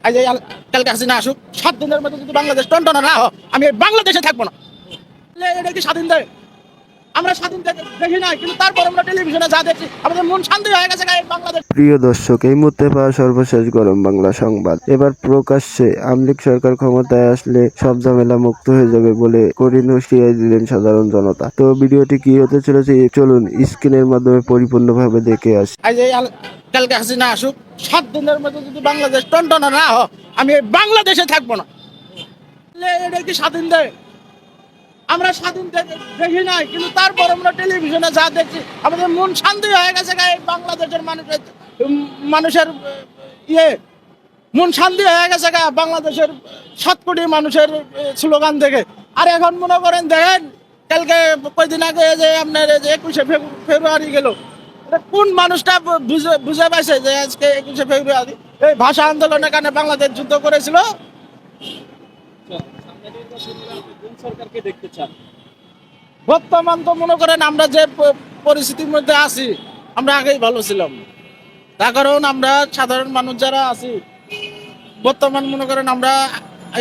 আজ এই কালকে হাসিনা আসুক, 7 দিনের মধ্যে যদি বাংলাদেশ টনটনা না হয়, আমি এই বাংলাদেশে থাকবো না। এটা কি স্বাধীন দেয়? আমরা স্বাধীন দেখি নাই, কিন্তু তারপর আমরা টেলিভিশনে যা দেখছি আমাদের মন শান্তি হয়ে গেছে বাংলাদেশ। প্রিয় দর্শক, এই মুহূর্তে পাওয়া সর্বশেষ গরম বাংলা সংবাদ। এবার প্রকাশ্যে আওয়ামী লীগ সরকার ক্ষমতায় আসলে সব ঝামেলা মুক্ত হয়ে যাবে বলে কঠিন হুঁশিয়ারি দিলেন সাধারণ জনতা। তো ভিডিওটি কি হতে চলেছে চলুন স্ক্রিনের মাধ্যমে পরিপূর্ণভাবে দেখে আসি। আজ এই কালকে হাসিনা আসুক, 7 দিনের মধ্যে যদি বাংলাদেশ টনটনা না হয়, আমি এই বাংলাদেশে থাকবো না। এটা কি স্বাধীন দেয়? আমরা স্বাধীন দেখি নাই, কিন্তু তারপর আমরা টেলিভিশনে যা দেখছি আমাদের মন শান্তি হয়ে গেছে বাংলাদেশের মানুষের মন শান্তি হয়ে গেছে বাংলাদেশের 7 কোটি মানুষের স্লোগান দেখে। আর এখন মনে করেন দেখেন, কালকে কয়েকদিন আগে যে আপনার 21শে ফেব্রুয়ারি গেল, কোন মানুষটা বুঝে পাইছে যে আজকে 21শে ফেব্রুয়ারি এই ভাষা আন্দোলনের কারণে বাংলাদেশ যুদ্ধ করেছিল? বর্তমান তো মনে করেন আমরা যে পরিস্থিতির মধ্যে আছি, আমরা আগেই ভালো ছিলাম। তার কারণ আমরা সাধারণ মানুষ যারা আছি, বর্তমান মনে করেন আমরা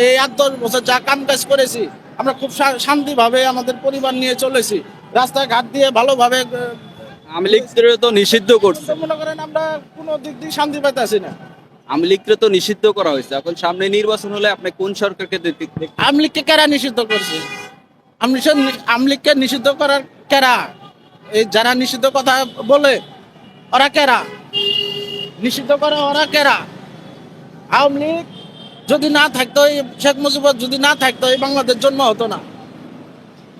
এই 8-10 বছর যা কাম কাজ করেছি, আমরা খুব শান্তিভাবে আমাদের পরিবার নিয়ে চলেছি, রাস্তাঘাট দিয়ে ভালোভাবে। আওয়ামী লীগকে তো নিষিদ্ধ করছে, মনে করেন আমরা কোনো দিক দিয়ে শান্তি পাইতেছি না। আওয়ামী লীগকে তো নিষিদ্ধ করা হয়েছে। এখন সামনে নির্বাচন হলে আপনি কোন সরকারকে দেখতে? আওয়ামী লীগকে কারা নিষিদ্ধ করছে? আওয়ামী লীগকে নিষিদ্ধ করার কারা? এই যারা নিষিদ্ধ কথা বলে ওরা কারা? নিষিদ্ধ করে ওরা কারা? আওয়ামী লীগ যদি না থাকতো, শেখ মুজিবুর যদি না থাকতো, এই বাংলাদেশ জন্ম হতো না।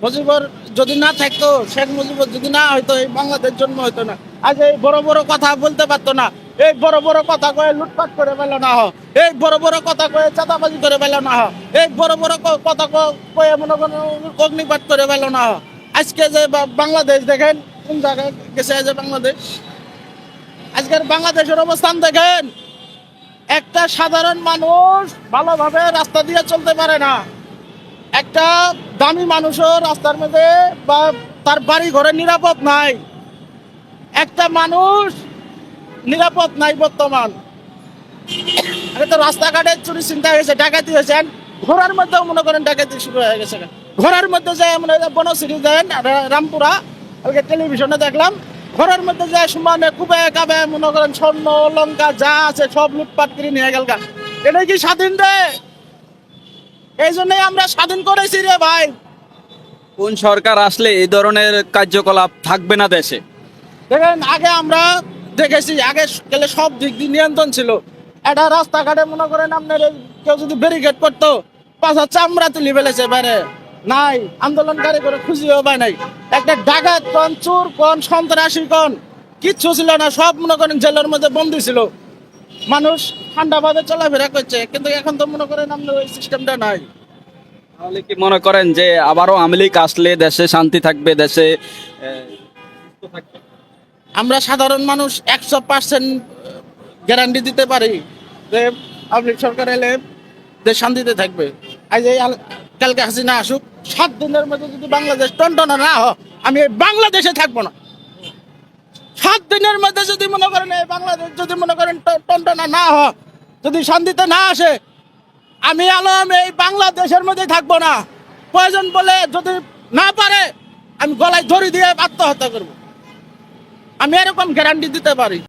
মুজিবুর যদি না থাকতো, শেখ মুজিবুর যদি না হইতো, এই বাংলাদেশ জন্ম হতো না। আজ এই বড় বড় কথা বলতে পারতো না। এই বড় বড় কথা কয়ে লুটপাট করে পেল না হয়, এই বড় বড় কথা কয়ে চাঁদাবাজি করে পেল না হয়, এই বড় বড় কথা কয়ে মনে করেন অগ্নিপাত করে পেল না হয়। আজকে যে বাংলাদেশ দেখেন কোন জায়গায় গেছে। যে বাংলাদেশ, আজকের বাংলাদেশের অবস্থান দেখেন, একটা সাধারণ মানুষ ভালোভাবে রাস্তা দিয়ে চলতে পারে না। একটা দামি মানুষও রাস্তার মধ্যে বা তার বাড়ি ঘরে নিরাপদ নাই। একটা মানুষ নিরাপদ নাই বর্তমান। আগে তো রাস্তাঘাটে চুরি চিন্তা হয়েছে, ডাকাতি হয়েছে, ঘোড়ার মধ্যেও মনে করেন ডাকাতি শুরু হয়ে গেছে। ঘোড়ার মধ্যে যায় মনে হয় বনশ্রী দেন রামপুরা, আজকে টেলিভিশনে দেখলাম, ঘরের মধ্যে যায় সমানে কুবে কাবে মনে করেন স্বর্ণ লঙ্কা যা আছে সব লুটপাট করে নিয়ে গেল। এটাই কি স্বাধীন দেয়? এই জন্যই আমরা স্বাধীন করেছি রে ভাই। কোন সরকার আসলে এই ধরনের কার্যকলাপ থাকবে না দেশে? দেখেন, আগে আমরা দেখেছি, আগে গেলে সব দিক দিয়ে নিয়ন্ত্রণ ছিল। একটা রাস্তাঘাটে মনে করেন আপনার কেউ যদি ব্যারিকেড করতো, পাশা চামড়া তুলি ফেলেছে বাইরে নাই, আন্দোলনকারী করে খুঁজিও পায় নাই। একটা ডাকাত কোন, চোর কোন, সন্ত্রাসী কোন, কিচ্ছু ছিল না। সব মনে করেন জেলের মধ্যে বন্দী ছিল। মানুষ ঠান্ডাভাবে চলাফেরা করছে, কিন্তু এখন তো মনে করেন আপনার ওই সিস্টেমটা নাই। তাহলে কি মনে করেন যে আবারও আওয়ামী লীগ আসলে দেশে শান্তি থাকবে, দেশে সুস্থ থাকবে? আমরা সাধারণ মানুষ 100% গ্যারান্টি দিতে পারি যে আওয়ামী লীগ সরকার এলে দেশ শান্তিতে থাকবে। আজ এই কালকে হাসিনা আসুক, 7 দিনের মধ্যে যদি বাংলাদেশ টনটনা না হয়, আমি এই বাংলাদেশে থাকবো না। 7 দিনের মধ্যে যদি মনে করেন এই বাংলাদেশ যদি মনে করেন টনটনা না হয়, যদি শান্তিতে না আসে, আমি এই বাংলাদেশের মধ্যে থাকবো না। প্রয়োজন বলে যদি না পারে, আমি গলায় ধরে দিয়ে আত্মহত্যা করবো। আমি এরকম গ্যারান্টি দিতে পারি।